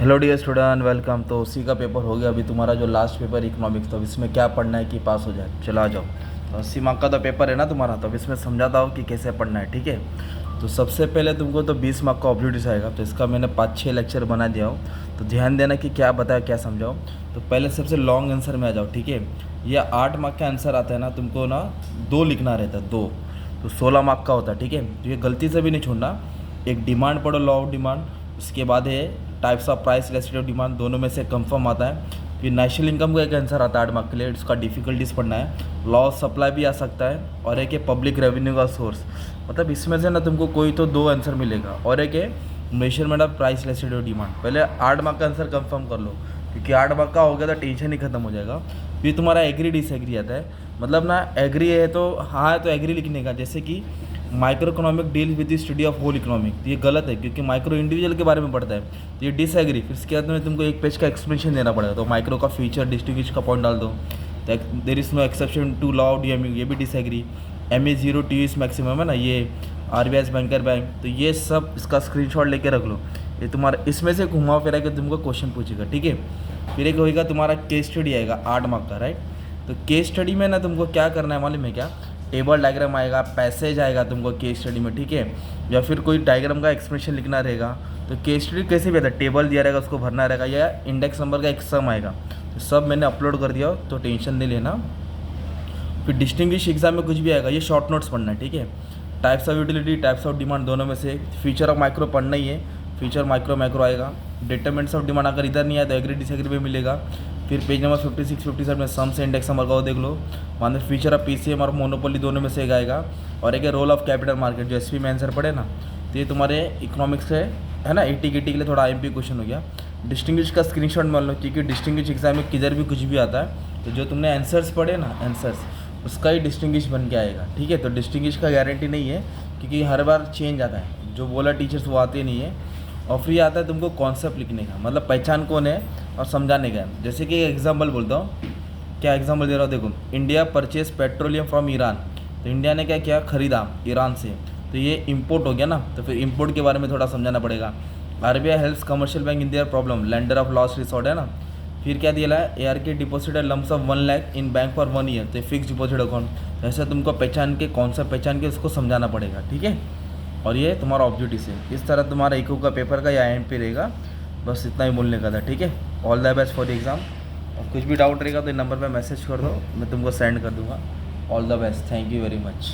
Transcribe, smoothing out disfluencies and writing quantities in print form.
Hello dear student, welcome. तो उसी का पेपर हो गया अभी तुम्हारा जो लास्ट पेपर इकोनॉमिक्स। तो अब इसमें क्या पढ़ना है कि पास हो जाए। चलो आ जाओ। तो 80 मार्क का तो पेपर है ना तुम्हारा, तो अब इसमें समझाता हूँ कि कैसे पढ़ना है, ठीक है। तो सबसे पहले तुमको तो 20 मार्क का ऑब्जेक्टिव आएगा। तो इसका मैंने 5-6 लेक्चर बना दिया हूँ, तो ध्यान देना कि क्या बताया क्या समझाओ। तो पहले सबसे लॉन्ग आंसर में आ जाओ, ठीक है। यह 8 मार्क का आंसर आता है ना, तुमको ना 2 लिखना रहता है, 2। तो 16 मार्क का होता है, ठीक है। तो ये गलती से भी नहीं छोड़ना। एक डिमांड पढ़ो, लॉ ऑफ डिमांड। उसके बाद है types of price elasticity of demand, दोनों में से कंफर्म आता है। फिर नेशनल इनकम का एक आंसर आता है 8 मार्क के लिए, इसका डिफिकल्टीज पढ़ना है। लॉ ऑफ सप्लाई भी आ सकता है, और एक है पब्लिक रेवेन्यू का सोर्स। मतलब इसमें से ना तुमको कोई तो 2 आंसर मिलेगा, और एक है measurement of price elasticity of demand. पहले 8 मार्क का आंसर कंफर्म कर लो, क्योंकि 8 मार्क का हो गया तो टेंशन ही खत्म हो जाएगा। फिर तुम्हारा एग्री डिसएग्री आता है। मतलब ना एग्री है तो हाँ है तो एग्री लिखने का, जैसे कि micro economic deal with the study of whole economic. तो ये गलत है, क्योंकि माइक्रो इंडिविजुअल के बारे में पढ़ता है। तो ये डिसएग्री, फिर इसके बाद में तुमको एक पेज का एक्सप्लेनेशन देना पड़ेगा। तो माइक्रो का फीचर डिस्टिंग्विश का पॉइंट डाल दो। तो there is no exception to law of DMU, ये भी disagree. MA0 T is maximum है ना, ये RBI बैंकर बैंक। तो ये सब इसका स्क्रीनशॉट लेके रख लो। ये तुम्हारा इसमें से घुमा फिरा के तुमको क्वेश्चन पूछेगा, ठीक है। फिर एक होएगा तुम्हारा केस स्टडी आएगा 8 मार्क का, राइट। तो केस स्टडी में ना तुमको क्या करना है मालूम है क्या? टेबल डायग्राम आएगा, पैसेज आएगा तुमको केस स्टडी में, ठीक है। या फिर कोई डायग्राम का एक्सप्रेशन लिखना रहेगा। तो केस स्टडी कैसे भी आता है, टेबल दिया रहेगा उसको भरना रहेगा, या इंडेक्स नंबर का एक सम आएगा। तो सब मैंने अपलोड कर दिया, तो टेंशन नहीं लेना। फिर डिस्टिंग्विश एग्जाम में कुछ भी आएगा, ये शॉर्ट नोट्स पढ़ना है, ठीक है। Types of utility, types of demand, दोनों में से फीचर ऑफ माइक्रो पढ़ना ही है। फीचर माइक्रो मैक्रो आएगा। डिटरमिनेंट्स ऑफ डिमांड अगर इधर नहीं आया तो एग्री डिसएग्री में मिलेगा। फिर पेज नंबर 56-57 में सम से इंडेक्स नंबर का वो देख लो। वहाँ में फीचर ऑफ PCM और मोनोपोली दोनों में से एक आएगा। और एक है रोल ऑफ कैपिटल मार्केट, जो SP में आंसर पड़े ना। तो ये तुम्हारे इकोनॉमिक्स है ना, 80 के लिए थोड़ा IMP क्वेश्चन हो गया। डिस्टिंग्विश का स्क्रीनशॉट मान लो, क्योंकि डिस्टिंग्विश एग्जाम में किधर भी कुछ भी आता है, तो जो तुमने आंसर्स पढ़े ना, आंसर्स उसका ही डिस्टिंग्विश बन के आएगा, ठीक है। तो डिस्टिंग्विश का गारंटी नहीं है, क्योंकि हर बार चेंज आता है। जो बोला टीचर्स वो आते नहीं है। और फ्री आता है तुमको कॉन्सेप्ट लिखने का, मतलब पहचान कौन है और समझाने का। जैसे कि एग्जांपल बोलता हूँ, क्या एग्जांपल दे रहा हूँ देखो। India purchase petroleum from Iran. तो इंडिया ने क्या किया, खरीदा ईरान से। तो ये इंपोर्ट हो गया ना, तो फिर इंपोर्ट के बारे में थोड़ा समझाना पड़ेगा। RBI helps commercial bank in their problem, lender of lost resort है ना। फिर क्या दिया है, ARK deposit lumps of 1 lakh in bank for 1 year. तो फिक्स डिपॉजिट अकाउंट। ऐसा तुमको पहचान के, कॉन्सेप्ट पहचान के उसको समझाना पड़ेगा, ठीक है। और ये तुम्हारा ऑब्जेक्टिव है। इस तरह तुम्हारा इको का पेपर का या एंड पे रहेगा। बस इतना ही बोलने का था, ठीक है। All the best for the exam. और कुछ भी डाउट रहेगा तो नंबर पे मैसेज कर दो, मैं तुमको सेंड कर दूँगा। All the best, thank you very much.